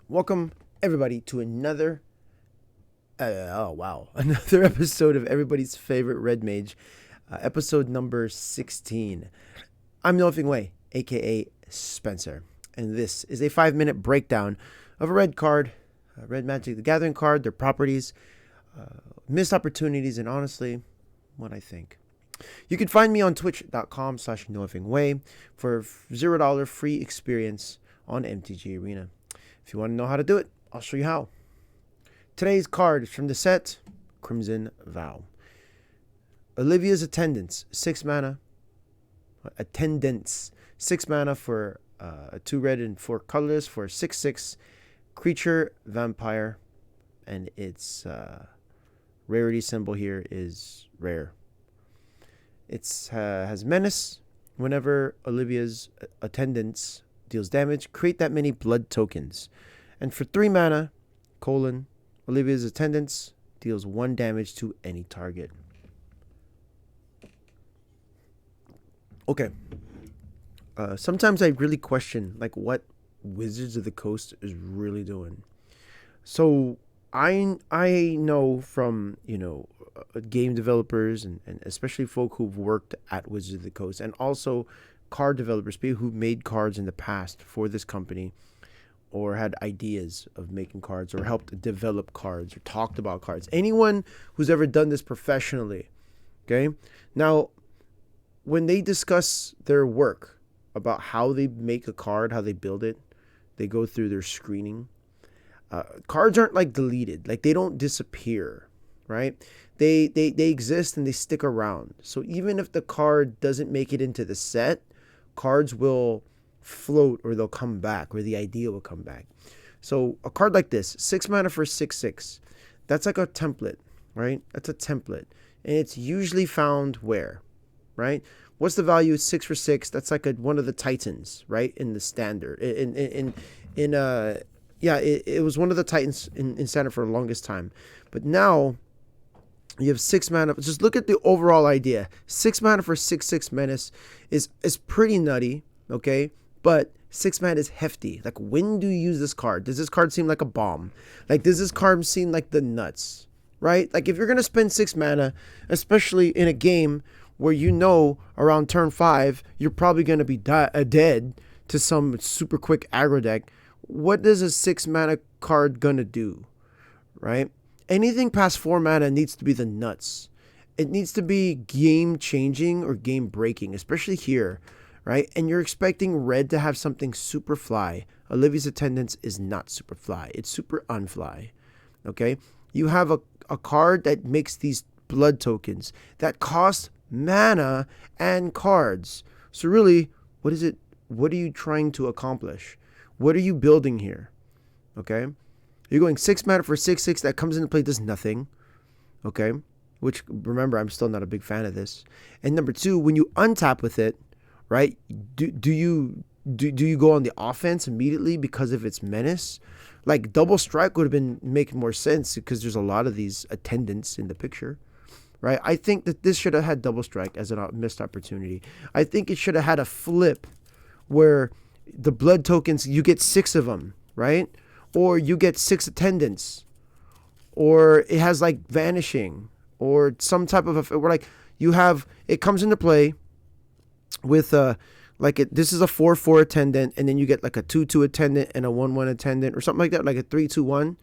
Welcome everybody to another another episode of everybody's favorite Red Mage, episode number 16. I'm Nothing Way, aka Spencer, and this is a 5-minute breakdown of a red card, Red Magic the Gathering card, their properties, missed opportunities, and honestly, what I think. You can find me on twitch.com/knowifingway for $0 free experience on MTG Arena. If you want to know how to do it, I'll show you how. Today's card is from the set Crimson Vow. Olivia's Attendants, 6 mana. Attendants, 6 mana for 2 red and 4 colorless for 6/6 creature vampire, and its rarity symbol here is rare. It has menace. Whenever Olivia's Attendants deals damage, create that many blood tokens. And for 3 mana, Olivia's Attendants deals 1 damage to any target. Okay. Sometimes I really question what Wizards of the Coast is really doing. So I know from, game developers and especially folk who've worked at Wizards of the Coast, and also card developers, people who made cards in the past for this company or had ideas of making cards or helped develop cards or talked about cards. Anyone who's ever done this professionally, okay? Now, when they discuss their work about how they make a card, how they build it, they go through their screening. Cards aren't deleted. They don't disappear, right? They exist and they stick around. So even if the card doesn't make it into the set, cards will float, or they'll come back, or the idea will come back. So a card like this, 6 mana for 6/6, that's like a template, right? That's a template. And it's usually found where, right? What's the value? 6 for 6. That's like one of the Titans, right? In the standard. It was one of the Titans in standard for the longest time. But now you have 6 mana. Just look at the overall idea. 6 mana for 6/6 menace is pretty nutty, okay? But 6 mana is hefty. When do you use this card? Does this card seem like a bomb? Does this card seem like the nuts, right? If you're going to spend 6 mana, especially in a game where around turn 5, you're probably going to be dead to some super quick aggro deck, what is a 6 mana card going to do, right? Anything past 4 mana needs to be the nuts. It needs to be game changing or game breaking, especially here, right? And you're expecting red to have something super fly. Olivia's Attendants is not super fly. It's super unfly, okay? You have a card that makes these blood tokens that cost mana and cards. So really, what is it? What are you trying to accomplish? What are you building here? Okay? You're going 6 mana for 6/6 that comes into play, does nothing. Okay? Which, remember, I'm still not a big fan of this. And number 2, when you untap with it, right? Do you go on the offense immediately because of its menace? Double strike would have been making more sense because there's a lot of these attendants in the picture, right? I think that this should have had double strike as a missed opportunity. I think it should have had a flip where the blood tokens, you get 6 of them, right? Or you get 6 attendants, or it has vanishing, or some type of where you have it comes into play with this is a 4/4 attendant, and then you get a 2/2 attendant and a 1/1 attendant, or something like that, a 3/2/1,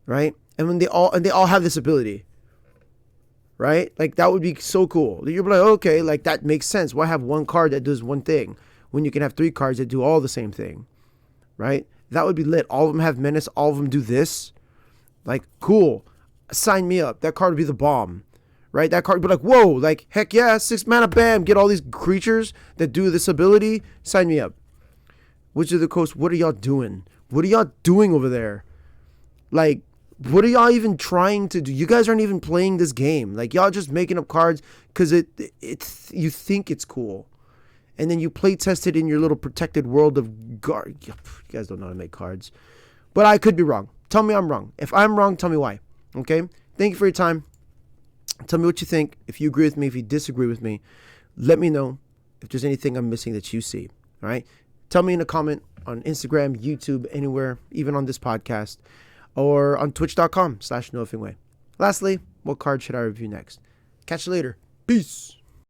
right? And when they all have this ability, right? That would be so cool. You're like, okay, that makes sense. Why have one card that does one thing when you can have 3 cards that do all the same thing, right? That would be lit. All of them have menace. All of them do this. Cool. Sign me up. That card would be the bomb, right? That card would be whoa, heck yeah, 6 mana, bam, get all these creatures that do this ability. Sign me up. Wizards of the Coast, what are y'all doing? What are y'all doing over there? What are y'all even trying to do? You guys aren't even playing this game. Y'all just making up cards because you think it's cool. And then you play test it in your little protected world of guard. You guys don't know how to make cards. But I could be wrong. Tell me I'm wrong. If I'm wrong, tell me why. Okay? Thank you for your time. Tell me what you think. If you agree with me, if you disagree with me, let me know if there's anything I'm missing that you see. All right? Tell me in a comment on Instagram, YouTube, anywhere, even on this podcast, or on twitch.com/nothingway. Lastly, what card should I review next? Catch you later. Peace.